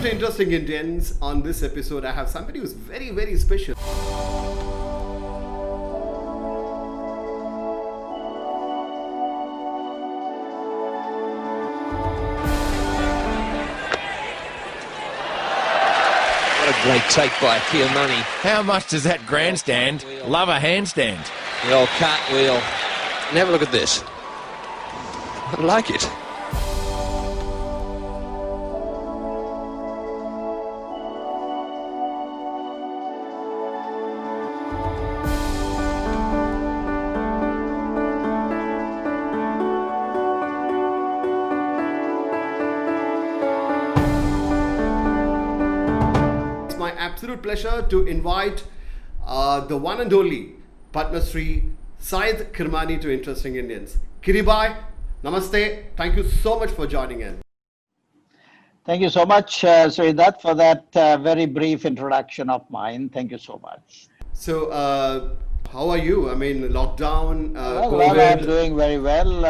to Interesting Indians. On this episode, I have somebody who's very, very special. What a great take by Kirmani. How much does that grandstand love a handstand? The old cartwheel. And have a look at this. I like it. It's my absolute pleasure to invite the one and only Padma Shri Syed Kirmani to Interesting Indians. Kiribai, namaste. Thank you so much for joining in. Thank you so much, Sridat, for that very brief introduction of mine. Thank you so much. So, how are you? I mean, lockdown, Well, COVID. I'm doing very well.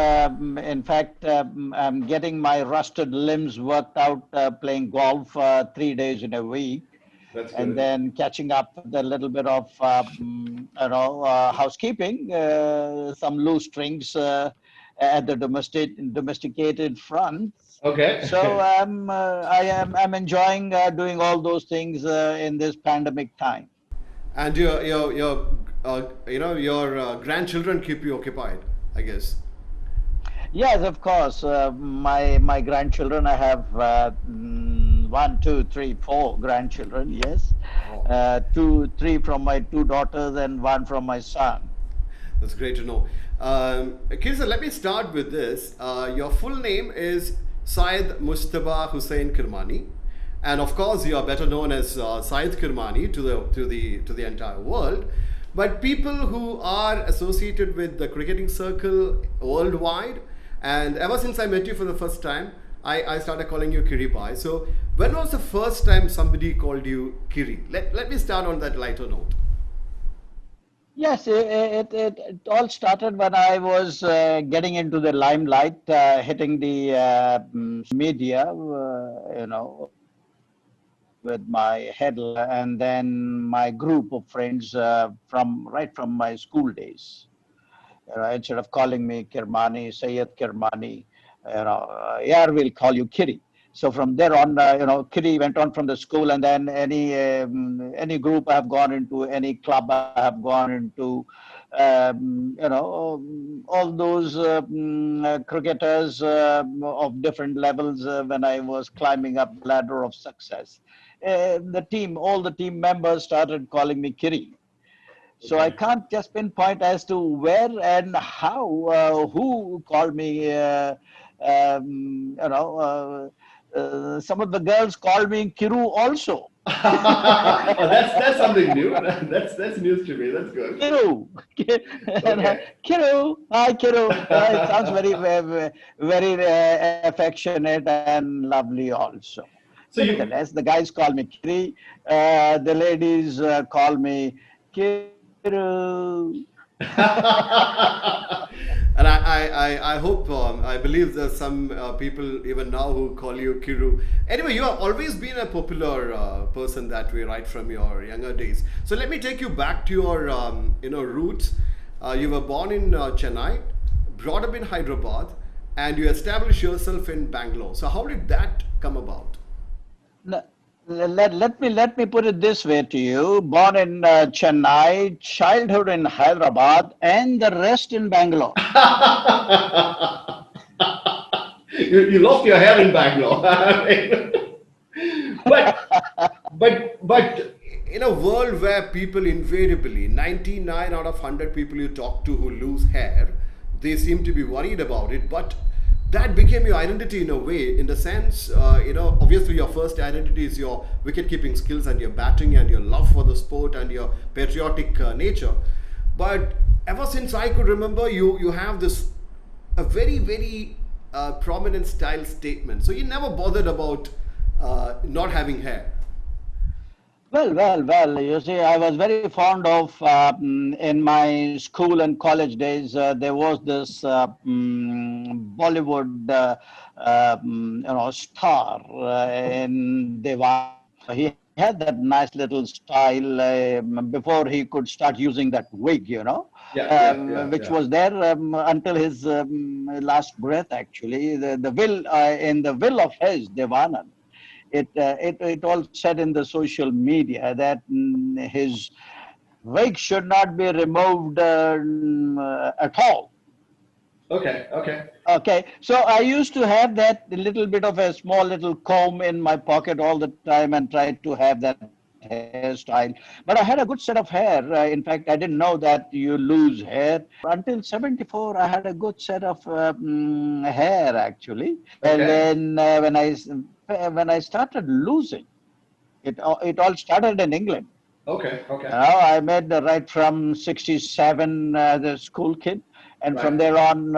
In fact, I'm getting my rusted limbs worked out playing golf 3 days in a week. That's And then catching up with a little bit of, housekeeping, some loose strings at the domesticated front. Okay. So I'm enjoying doing all those things in this pandemic time. And your grandchildren keep you occupied, I guess. Yes, of course. My grandchildren. I have 1, 2, 3, 4 grandchildren. Yes, Oh. 2, 3 from my 2 daughters and 1 from my son. That's great to know. Kirsa, let me start with this. Your full name is Syed Mustaba Hussain Kirmani, and of course you are better known as Syed Kirmani to the entire world. But people who are associated with the cricketing circle worldwide, and ever since I met you for the first time, I started calling you Kiribai. So when was the first time somebody called you Kiri? Let me start on that lighter note. Yes, it all started when I was getting into the limelight, hitting the media, with my head, and then my group of friends from my school days. Instead of calling me Kirmani, Syed Kirmani, yeah, we'll call you Kiri. So from there on, Kiri went on from the school, and then any group I have gone into, any club I have gone into, all those cricketers of different levels when I was climbing up the ladder of success. All the team members started calling me Kiri. So I can't just pinpoint as to where and how, who called me, some of the girls called me Kiru also. That's something new. That's news to me. That's good. Kiru. Okay. Kiru. Hi, Kiru. It sounds very affectionate and lovely also. So you- Nevertheless, the guys call me Kiri. The ladies call me Kiru. And I hope, I believe there's some people even now who call you Kiru. Anyway, you have always been a popular person that way, right from your younger days. So let me take you back to your, roots. You were born in Chennai, brought up in Hyderabad, and you established yourself in Bangalore. So how did that come about? Let me put it this way to you. Born in Chennai, childhood in Hyderabad, and the rest in Bangalore. You lost your hair in Bangalore. but in a world where people invariably, 99 out of 100 people you talk to who lose hair, they seem to be worried about it. But that became your identity in a way, in the sense, obviously your first identity is your wicket-keeping skills and your batting and your love for the sport and your patriotic nature. But ever since I could remember, you have this a very, very prominent style statement. So you never bothered about not having hair. Well. You see, I was very fond of in my school and college days. There was this Bollywood, star in Devan. He had that nice little style before he could start using that wig, which was there until his last breath. Actually, the will in the will of his Devanand. It all said in the social media that his wig should not be removed at all. Okay. Okay, so I used to have that little bit of a small little comb in my pocket all the time and tried to have that hairstyle. But I had a good set of hair. In fact, I didn't know that you lose hair. Until 74, I had a good set of hair actually. And Okay. then when I started losing, it all started in England. Okay. I made the right from 67 as a school kid. And from there on,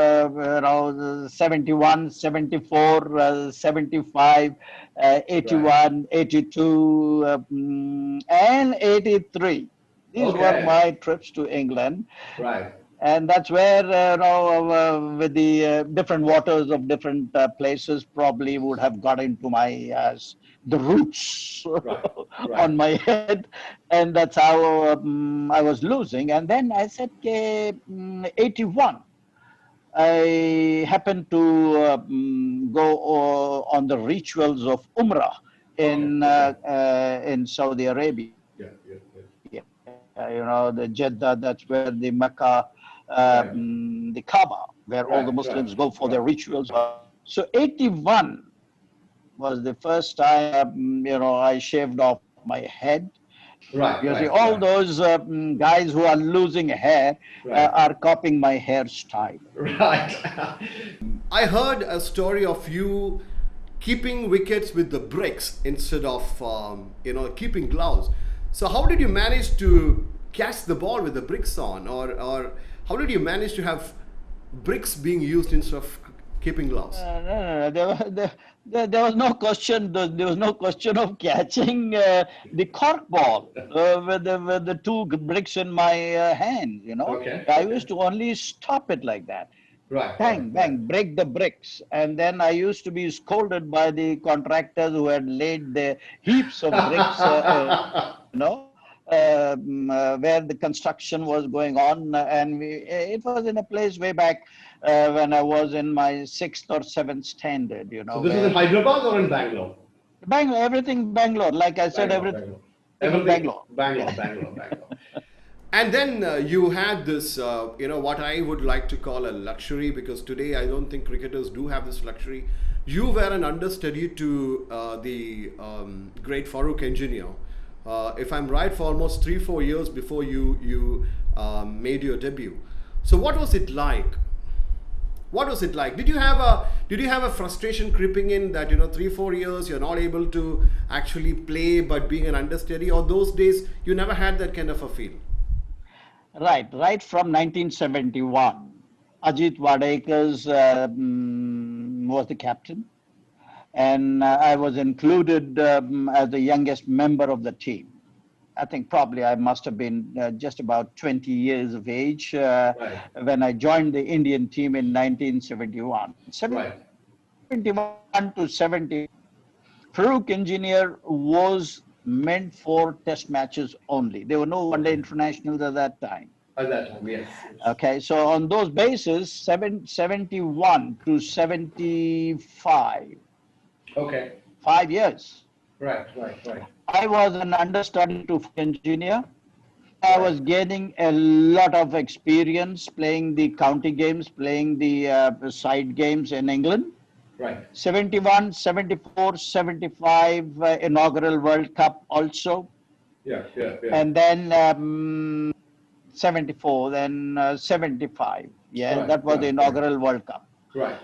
71, 74, 75, 81, 82, and 83. These were my trips to England. Right. And that's where, with the different waters of different places, probably would have got into my the roots on my head, and that's how I was losing. And then I said, 81. I happened to go on the rituals of Umrah in Saudi Arabia. The Jeddah, that's where the Mecca, the Kaaba, where all the Muslims go for their rituals. So 81 was the first time, I shaved off my head. You see, all those guys who are losing hair are copying my hairstyle. Right. I heard a story of you keeping wickets with the bricks instead of, keeping gloves. So how did you manage to catch the ball with the bricks on, or how did you manage to have bricks being used instead of keeping gloves? No. There was no question. There was no question of catching the cork ball with the two bricks in my hand. Okay. I used to only stop it like that. Bang, break the bricks. And then I used to be scolded by the contractors who had laid the heaps of bricks, where the construction was going on. And it was in a place way back when I was in my 6th or 7th standard, So this is in Hyderabad or in Bangalore? Bangalore, everything Bangalore. Like I said, everything Bangalore. Bangalore. And then you had this, what I would like to call a luxury, because today I don't think cricketers do have this luxury. You were an understudy to the great Farooq engineer. If I'm right, for almost 3-4 years before you made your debut. So what was it like? Did you have a frustration creeping in that 3-4 years you're not able to actually play, but being an understudy, or those days you never had that kind of a feel? Right from 1971, Ajit Wadekar was the captain, and I was included as the youngest member of the team. I think probably I must have been just about 20 years of age when I joined the Indian team in 1971. 71 to 70, Farooq Engineer was meant for test matches only. There were no one-day internationals at that time. Yes. Okay, so on those bases, 71 to 75. Okay. 5 years. Right. I was an understudy to engineer. I was gaining a lot of experience playing the county games, playing the side games in England. Right. 71, 74, 75 inaugural World Cup also. Yeah. And then 74, then 75. That was the inaugural World Cup. Right.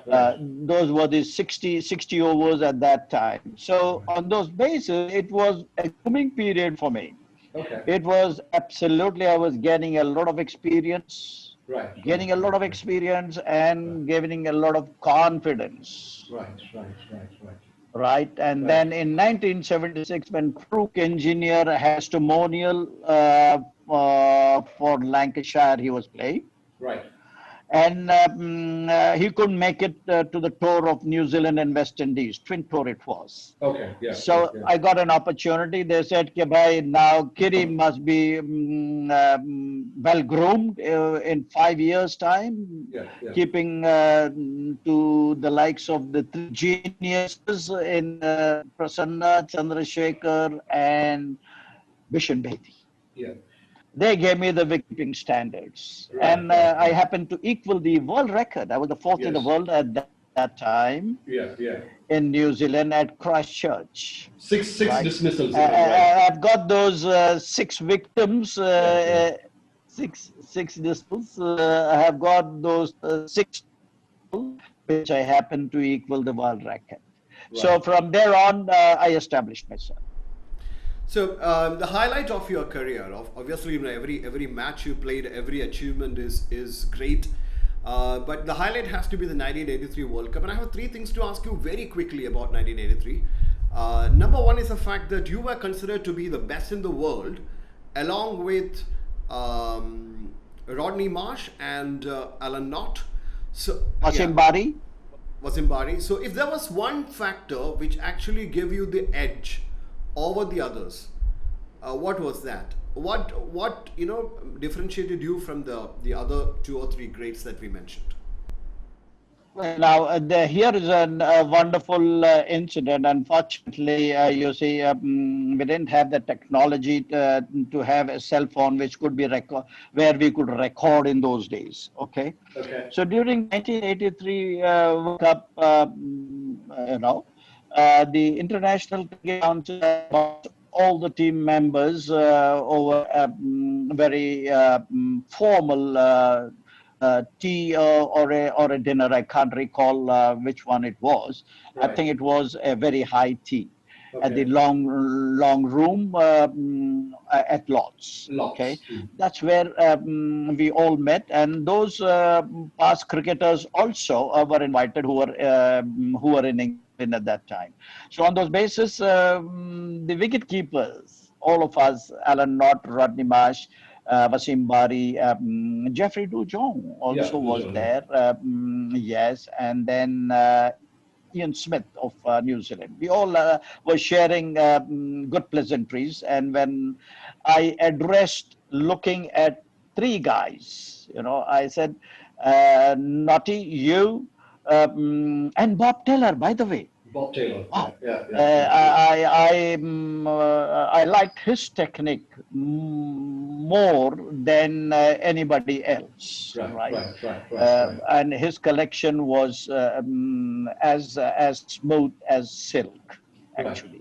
Those were the 60 overs at that time. So on those bases, it was a booming period for me. Okay. It was absolutely, I was getting a lot of experience, gaining a lot of experience and gaining a lot of confidence. Right. right? And then in 1976, when Crook Engineer had testimonial for Lancashire, he was playing. Right. And he couldn't make it to the tour of New Zealand and West Indies, twin tour it was. Okay. Yeah. So I got an opportunity. They said, "Ke bhai, now Kiri must be well groomed in 5 years' time, keeping to the likes of the three geniuses in Prasanna, Chandrasekhar, and Bishan Bedi." Yeah. They gave me the wicketkeeping standards, and I happened to equal the world record. I was the fourth in the world at that time. In New Zealand at Christchurch. Six dismissals. I've got those 6 victims, six dismissals. I have got those 6, which I happen to equal the world record. So from there on, I established myself. So the highlight of your career, obviously every match you played, every achievement is great. But the highlight has to be the 1983 World Cup. And I have 3 things to ask you very quickly about 1983. Number 1 is the fact that you were considered to be the best in the world, along with Rodney Marsh and Alan Knott. So Wasim Bari. So if there was one factor which actually gave you the edge over the others, what was that? What differentiated you from the other 2 or 3 greats that we mentioned? Well, now here is a wonderful incident. Unfortunately, you see, we didn't have the technology to have a cell phone which could be where we could record in those days. Okay. So during 1983 World Cup, the International Cricket Council brought all the team members over a very formal tea or a dinner. I can't recall which one it was. I think it was a very high tea at the long room at Lord's. Okay, that's where we all met, and those past cricketers also were invited who were in England at that time. So on those basis, the wicket keepers, all of us, Alan Knott, Rodney Marsh, Wasim Bari, Jeffrey Dujong also was there. Yes, and then Ian Smith of New Zealand. We all were sharing good pleasantries. And when I addressed looking at 3 guys, I said, Naughty, you, and Bob Taylor, by the way. Bob Taylor. Wow. I liked his technique more than anybody else. Right. And his collection was as smooth as silk, actually.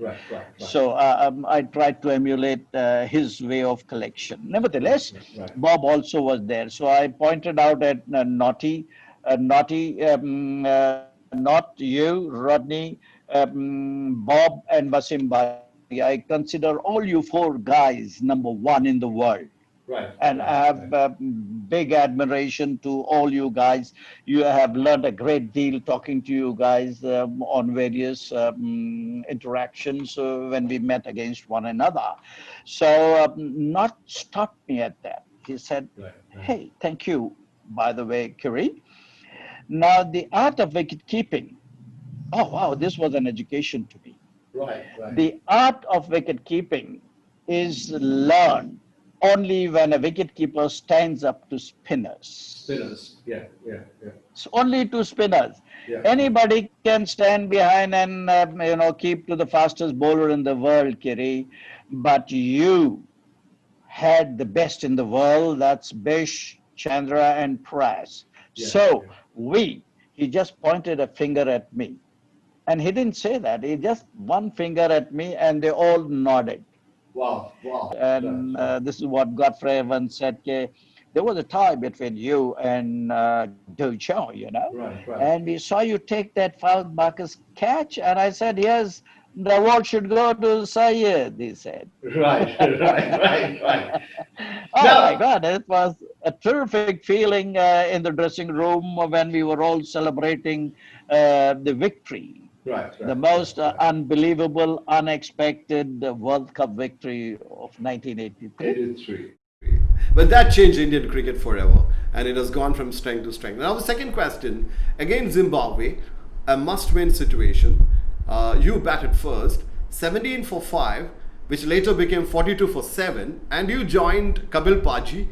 So I tried to emulate his way of collection. Nevertheless, Bob also was there. So I pointed out at Naughty, not you, Rodney, Bob, and Wasim Bari. I consider all you 4 guys number 1 in the world. And I have big admiration to all you guys. You have learned a great deal talking to you guys on various interactions when we met against one another. So not stopped me at that. He said, hey, thank you, by the way, Kiri. Now, the art of wicket keeping, oh, wow, this was an education to me. The art of wicket keeping is learned only when a wicket keeper stands up to spinners. It's only to spinners. Anybody can stand behind and, keep to the fastest bowler in the world, Kiri, but you had the best in the world. That's Bish, Chandra, and Pras. So he just pointed a finger at me. And he didn't say that. He just one finger at me, and they all nodded. Wow. And this is what Godfrey Evans said. There was a tie between you and Do Chow, And we saw you take that foul Marcus catch. And I said, yes, the award should go to Syed, he said. Right. Oh, my God, it was a terrific feeling in the dressing room when we were all celebrating the victory. Right. The most unbelievable, unexpected World Cup victory of 1983. 83. But that changed Indian cricket forever, and it has gone from strength to strength. Now, the second question against Zimbabwe, a must-win situation. You batted first, 17 for 5, which later became 42 for 7, and you joined Kapil Paji,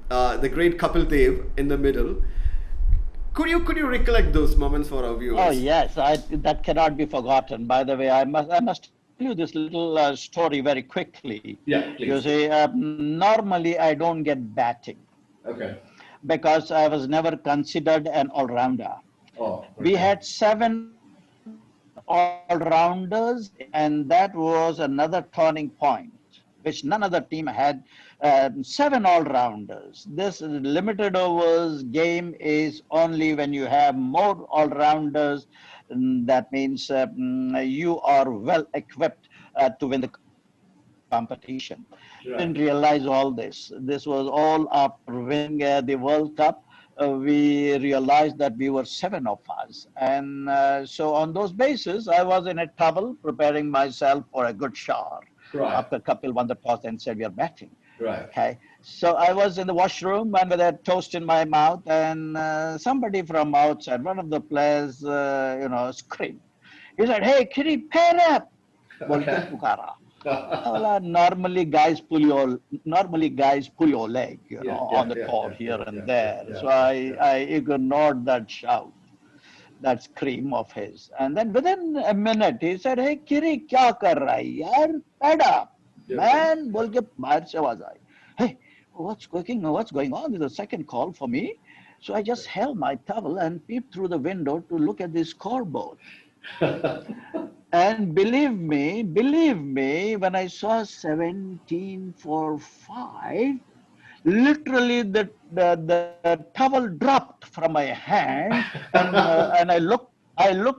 the great Kapil Dev, in the middle. Could you recollect those moments for our viewers? Oh yes, that cannot be forgotten. By the way, I must tell you this little story very quickly. Yeah, please. You see, normally I don't get batting. Okay. Because I was never considered an all-rounder. Oh, okay. We had 7 all-rounders, and that was another turning point, which none other team had. 7 all-rounders. This limited overs game is only when you have more all-rounders. That means you are well equipped to win the competition. Right. Didn't realize all this. This was all after winning the World Cup. We realized that we were 7 of us. And so on those bases, I was in a towel preparing myself for a good shower. Right. After Kapil won the toss and said, we are batting. Right. Okay. So I was in the washroom and with a toast in my mouth, and somebody from outside, one of the players, screamed. He said, hey, Kiri, pair up. Okay. Normally guys pull your leg, on the court here and there. So I ignored that shout, that scream of his. And then within a minute, he said, hey, Kiri, kya kar raha hai, yaar? Pad up. Man, bol ke bahar se awaaz aayi. Hey, what's going on? There's a second call for me. So I just held my towel and peeped through the window to look at the scoreboard. And believe me, when I saw 17 for 5, literally the towel dropped from my hand, and I looked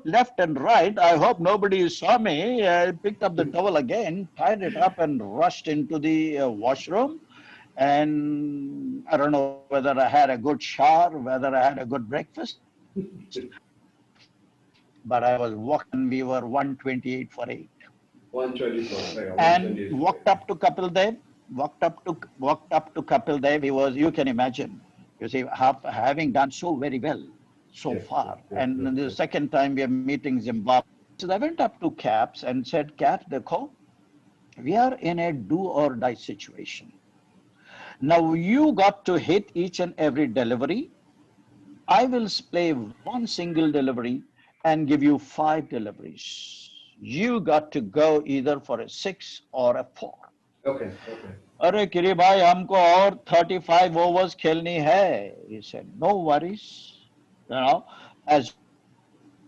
left and right. I hope nobody saw me. I picked up the towel again, tied it up, and rushed into the washroom. And I don't know whether I had a good shower, whether I had a good breakfast. But I was walking, we were 128 for 8. 124. And walked up to Kapil Dev, walked up to Kapil Dev. He was, you can imagine, you see, having done so very well so far. And the second time we are meeting Zimbabwe. So I went up to Caps and said, Cap, dekho, we are in a do or die situation. Now you got to hit each and every delivery. I will play one single delivery and give you 5 deliveries. You got to go either for a 6 or a 4. Okay. Arey Kiri bhai, humko aur 35 overs khelni hai. He said, no worries. As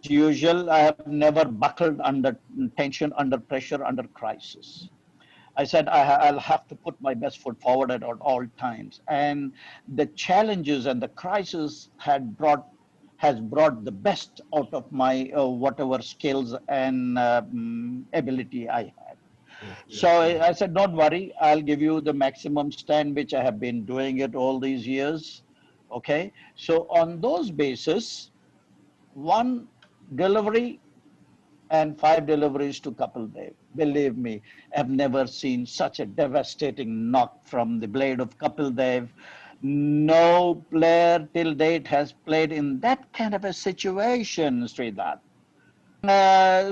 usual, I have never buckled under tension, under pressure, under crisis. I said, I'll have to put my best foot forward at all times. And the challenges and the crisis has brought the best out of my whatever skills and ability I had. So I said, don't worry, I'll give you the maximum stand, which I have been doing it all these years. Okay. So on those basis, 1 delivery and 5 deliveries to Kapil Dev. Believe me, I've never seen such a devastating knock from the blade of Kapil Dev. No player till date has played in that kind of a situation, Sridhar.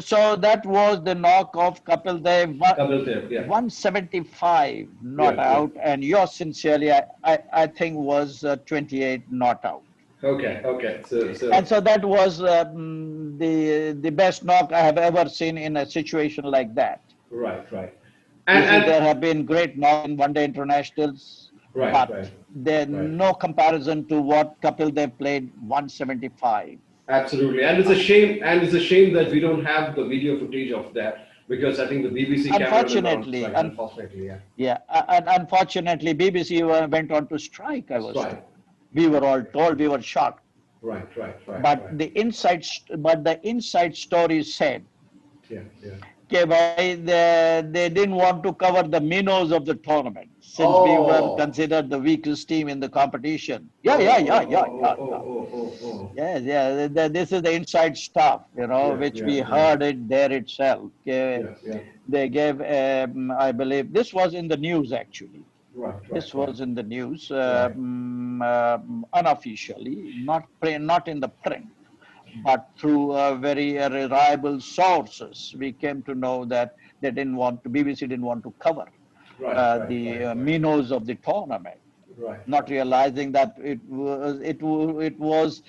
So that was the knock of Kapil Dev. 175 not out, and yours sincerely, I think was 28 not out. Okay. So And so that was the best knock I have ever seen in a situation like that. Right. And there have been great knocks in one-day internationals, but there's no comparison to what Kapil Dev played 175. Absolutely, and it's a shame that we don't have the video footage of that, because I think the BBC unfortunately, unfortunately, BBC went on to strike. We were all told, we were shocked. Right. But the inside story said, Okay, bhai, they didn't want to cover the minnows of the tournament since we were considered the weakest team in the competition. Yes, yeah. This is the inside stuff, which we heard it there itself. They gave, I believe, this was in the news actually. This was in the news unofficially, not in the print, but through very reliable sources. We came to know that BBC didn't want to cover the minnows of the tournament. Not realizing that it was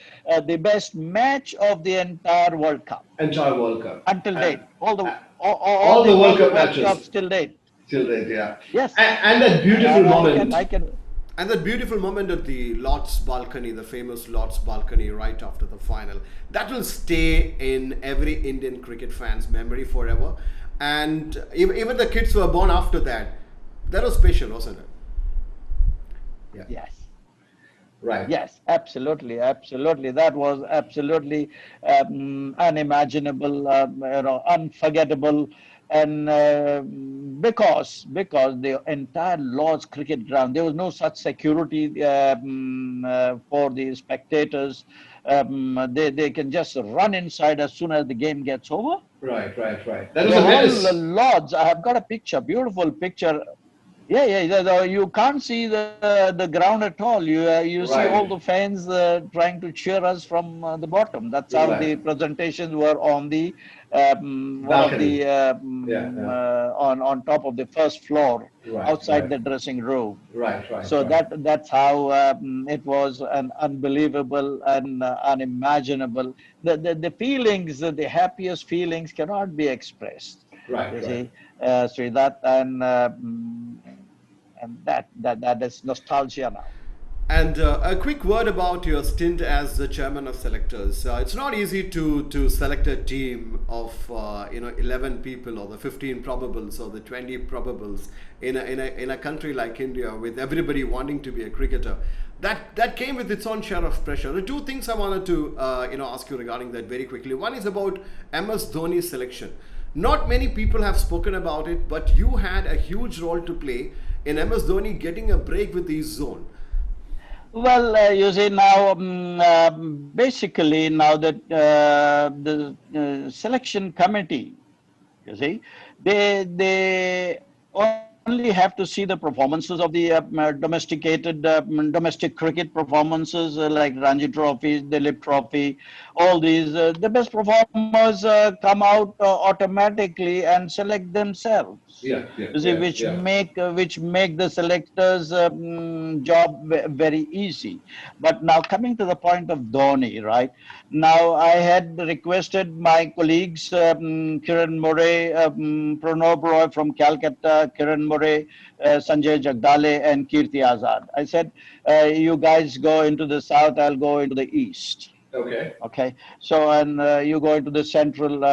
the best match of the entire World Cup. Entire World Cup. Until date. All the World Cup World matches. Cups till date. Till date, yeah. Yes. And that beautiful moment. I can. And that beautiful moment at the Lord's balcony, the famous Lord's balcony right after the final, that will stay in every Indian cricket fan's memory forever. And even the kids who were born after that, that was special, wasn't it? Yeah. Yes. Right. Yes, absolutely. That was absolutely unimaginable, unforgettable. And because the entire Lord's cricket ground, there was no such security for the spectators. They can just run inside as soon as the game gets over. Right. That was a menace. The Lords, I have got a picture, beautiful picture. Yeah. You can't see the ground at all. You see all the fans trying to cheer us from the bottom. That's how the presentations were on the balcony. On top of the first floor, outside the dressing room. Right. So that's how it was an unbelievable and unimaginable. The feelings, the happiest feelings cannot be expressed. Right. You see, Sridhar, and that is nostalgia now. And a quick word about your stint as the chairman of selectors. It's not easy to select a team of 11 people or the 15 probables or the 20 probables in a country like India with everybody wanting to be a cricketer. That came with its own share of pressure. The two things I wanted to ask you regarding that very quickly. One is about MS Dhoni's selection. Not many people have spoken about it, but you had a huge role to play in MS Dhoni getting a break with his zone. Well, you see now, basically now that the selection committee, you see, they only have to see the performances of the domestic cricket performances like Ranji Trophy, Dilip Trophy, all these. The best performers come out automatically and select themselves. You see, which make the selectors' job very easy. But now coming to the point of Dhoni, right? Now I had requested my colleagues, Kiran Murray, Pranab Roy from Calcutta, Kiran Murray, Sanjay Jagdale, and Kirti Azad. I said, you guys go into the south, I'll go into the east. Okay. So, and you go into the central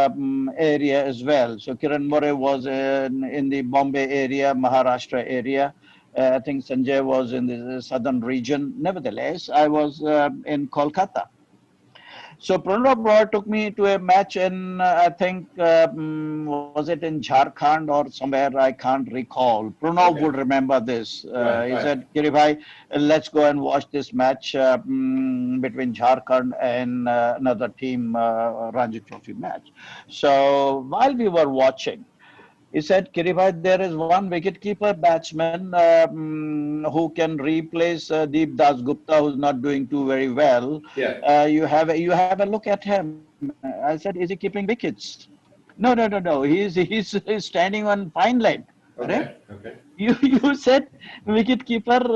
area as well. So Kiran Murray was in the Bombay area, Maharashtra area. I think Sanjay was in the southern region. Nevertheless, I was in Kolkata. So Pranab Roy took me to a match in, I think, was it in Jharkhand or somewhere, I can't recall. Pranab would remember this. He said, Kiri bhai, let's go and watch this match between Jharkhand and another team, Ranji Trophy match. So while we were watching, he said, Kiri bhai, there is one wicketkeeper batsman who can replace Deep Das Gupta, who's not doing too very well. You have a look at him. I said, is he keeping wickets? No. He's standing on fine leg. Okay. You said wicketkeeper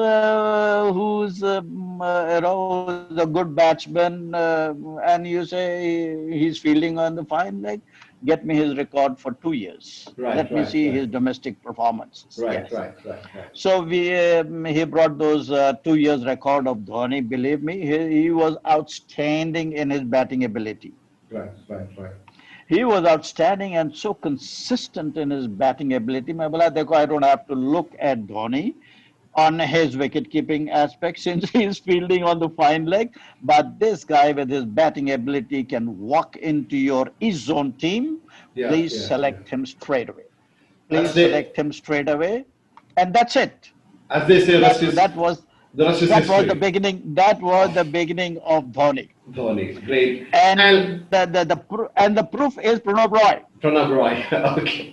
who's a good batsman, and you say he's fielding on the fine leg. Get me his record for 2 years. Let me see his domestic performances. Right. So he brought those 2 years record of Dhoni. Believe me, he was outstanding in his batting ability. Right. He was outstanding and so consistent in his batting ability. I don't have to look at Dhoni. on his wicket-keeping aspect since he's fielding on the fine leg. But this guy with his batting ability can walk into your East Zone team. Yeah, Please yeah, select him straight away. That's Please select him straight away. And that's it. as they say, That was the rest is that was the history. beginning. That was the beginning of Dhoni. Dhoni, great. And the proof is Pranav Roy. Pranav Roy. Okay.